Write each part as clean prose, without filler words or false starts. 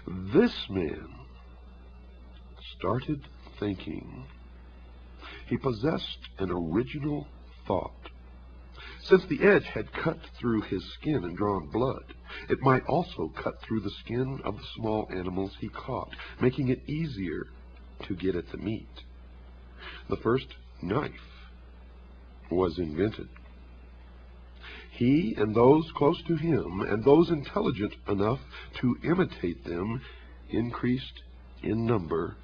This man started thinking. He possessed an original thought. Since the edge had cut through his skin and drawn blood, it might also cut through the skin of the small animals he caught, making it easier to get at the meat. The first knife was invented. He and those close to him, and those intelligent enough to imitate them, increased in number,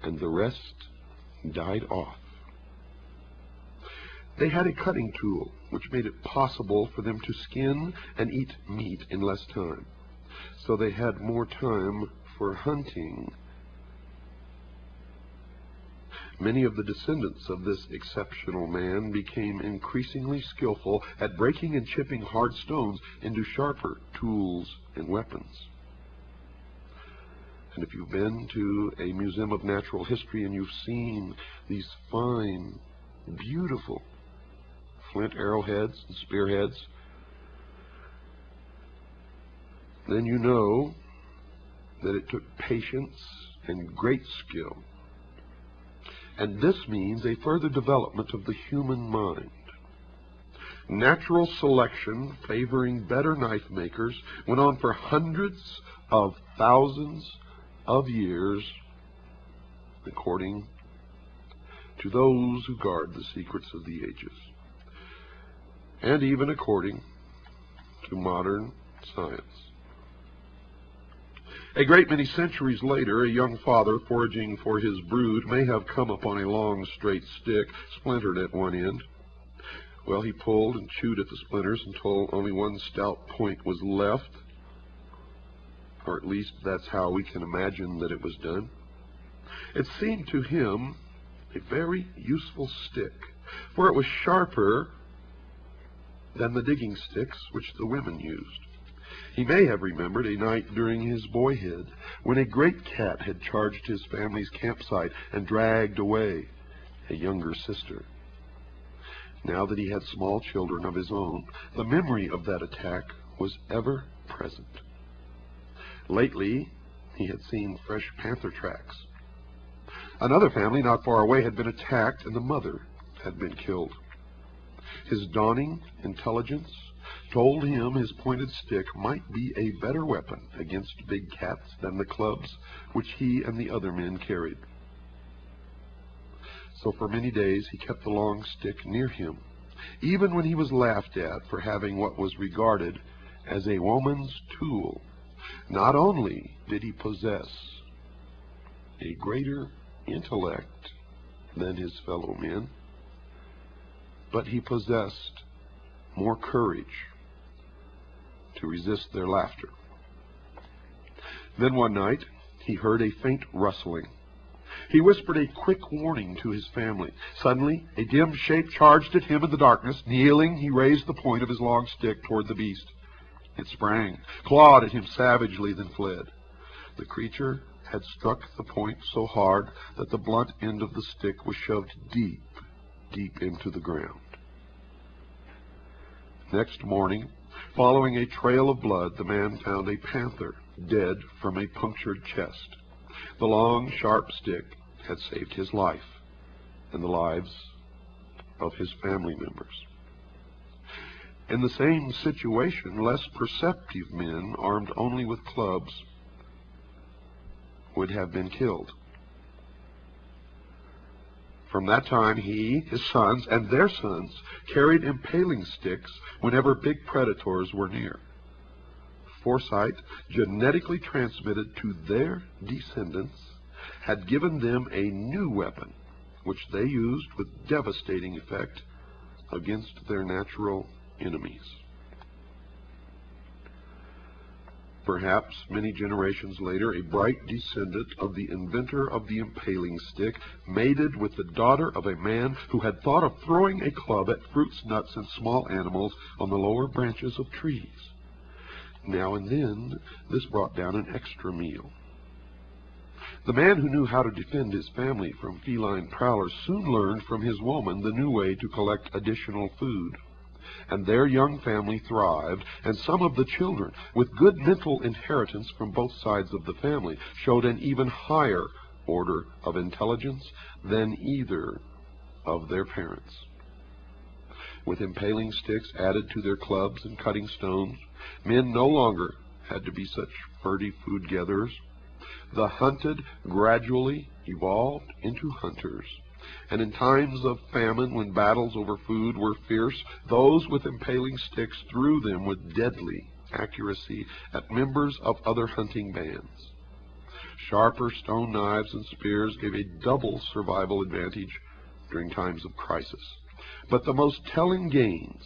and the rest died off. They had a cutting tool which made it possible for them to skin and eat meat in less time, so they had more time for hunting. Many of the descendants of this exceptional man became increasingly skillful at breaking and chipping hard stones into sharper tools and weapons. And if you've been to a museum of natural history and you've seen these fine, beautiful flint arrowheads and spearheads, then you know that it took patience and great skill. And this means a further development of the human mind. Natural selection favoring better knife makers went on for hundreds of thousands of years, according to those who guard the secrets of the ages, and even according to modern science. A great many centuries later, a young father foraging for his brood may have come upon a long, straight stick, splintered at one end. Well, he pulled and chewed at the splinters until only one stout point was left, or at least that's how we can imagine that it was done. It seemed to him a very useful stick, for it was sharper than the digging sticks which the women used. He may have remembered a night during his boyhood when a great cat had charged his family's campsite and dragged away a younger sister. Now that he had small children of his own, the memory of that attack was ever present. Lately, he had seen fresh panther tracks. Another family not far away had been attacked, and the mother had been killed. His dawning intelligence told him his pointed stick might be a better weapon against big cats than the clubs which he and the other men carried. So for many days he kept the long stick near him, even when he was laughed at for having what was regarded as a woman's tool. Not only did he possess a greater intellect than his fellow men, but he possessed more courage to resist their laughter. Then one night he heard a faint rustling. He whispered a quick warning to his family. Suddenly a dim shape charged at him in the darkness. Kneeling, he raised the point of his long stick toward the beast. It sprang, clawed at him savagely, then fled. The creature had struck the point so hard that the blunt end of the stick was shoved deep, deep into the ground. Next morning, following a trail of blood, the man found a panther dead from a punctured chest. The long, sharp stick had saved his life and the lives of his family members. In the same situation, less perceptive men, armed only with clubs, would have been killed. From that time, he, his sons, and their sons carried impaling sticks whenever big predators were near. Foresight, genetically transmitted to their descendants, had given them a new weapon, which they used with devastating effect against their natural enemies. Perhaps many generations later, a bright descendant of the inventor of the impaling stick mated with the daughter of a man who had thought of throwing a club at fruits, nuts, and small animals on the lower branches of trees. Now and then, this brought down an extra meal. The man who knew how to defend his family from feline prowlers soon learned from his woman the new way to collect additional food. and their young family thrived, and some of the children, with good mental inheritance from both sides of the family, showed an even higher order of intelligence than either of their parents. With impaling sticks added to their clubs and cutting stones, men no longer had to be such furtive food gatherers. The hunted gradually evolved into hunters, and in times of famine, when battles over food were fierce, those with impaling sticks threw them with deadly accuracy at members of other hunting bands. Sharper stone knives and spears gave a double survival advantage during times of crisis. But the most telling gains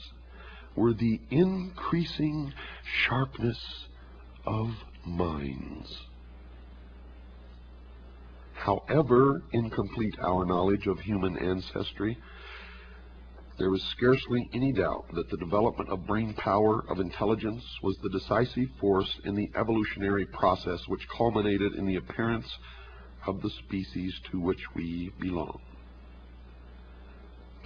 were the increasing sharpness of minds. However incomplete our knowledge of human ancestry, there was scarcely any doubt that the development of brain power, of intelligence, was the decisive force in the evolutionary process which culminated in the appearance of the species to which we belong.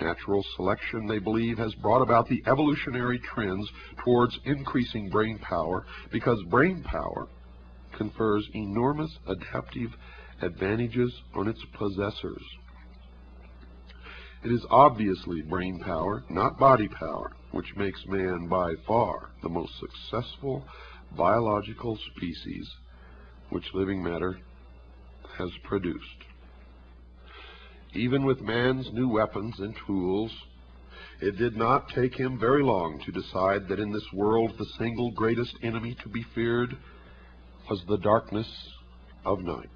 Natural selection, they believe, has brought about the evolutionary trends towards increasing brain power, because brain power confers enormous adaptive advantages on its possessors. It is obviously brain power, not body power, which makes man by far the most successful biological species which living matter has produced. Even with man's new weapons and tools, it did not take him very long to decide that in this world the single greatest enemy to be feared was the darkness of night,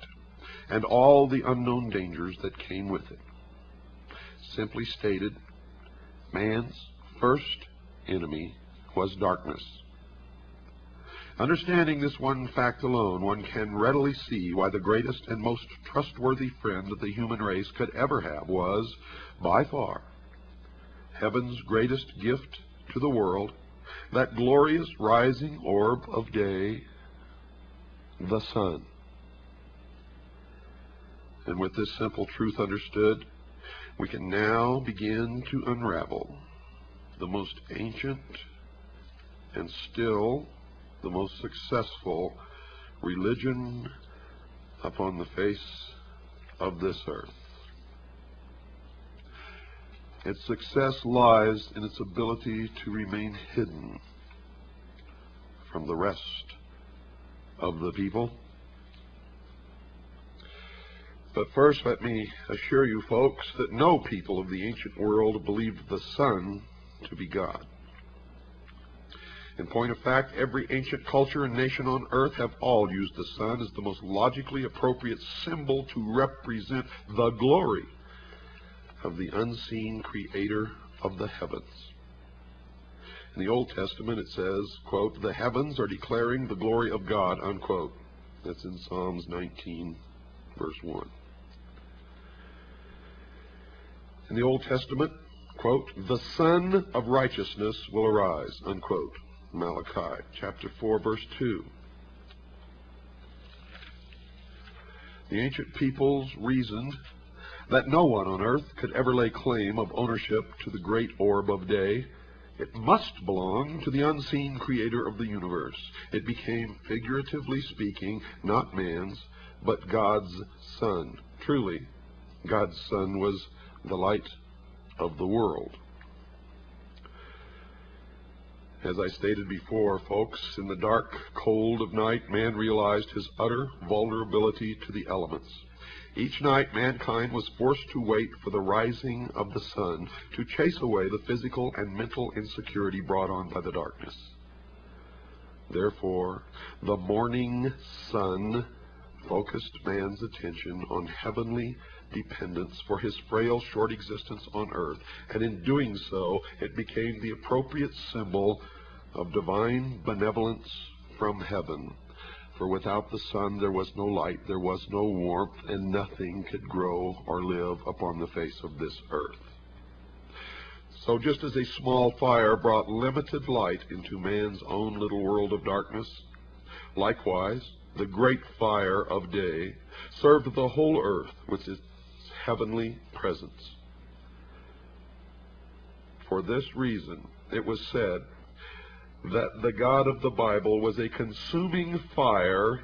and all the unknown dangers that came with it. Simply stated, man's first enemy was darkness. Understanding this one fact alone, one can readily see why the greatest and most trustworthy friend that the human race could ever have was, by far, heaven's greatest gift to the world, that glorious rising orb of day, the sun. And with this simple truth understood, we can now begin to unravel the most ancient and still the most successful religion upon the face of this earth. Its success lies in its ability to remain hidden from the rest of the people. But first, let me assure you folks that no people of the ancient world believed the sun to be God. In point of fact, every ancient culture and nation on earth have all used the sun as the most logically appropriate symbol to represent the glory of the unseen creator of the heavens. In the Old Testament it says, quote, "The heavens are declaring the glory of God," unquote. That's in Psalms 19, verse 1. In the Old Testament, quote, "The Sun of Righteousness will arise," unquote. Malachi chapter 4, verse 2. The ancient peoples reasoned that no one on earth could ever lay claim of ownership to the great orb of day. It must belong to the unseen creator of the universe. It became, figuratively speaking, not man's, but God's sun. Truly, God's sun was the light of the world. As I stated before, folks, in the dark cold of night, man realized his utter vulnerability to the elements. Each night, mankind was forced to wait for the rising of the sun to chase away the physical and mental insecurity brought on by the darkness. Therefore, the morning sun focused man's attention on heavenly dependence for his frail, short existence on earth, and in doing so, it became the appropriate symbol of divine benevolence from heaven. For without the sun there was no light, there was no warmth, and nothing could grow or live upon the face of this earth. So just as a small fire brought limited light into man's own little world of darkness, likewise the great fire of day served the whole earth with its heavenly presence. For this reason, it was said that the God of the Bible was a consuming fire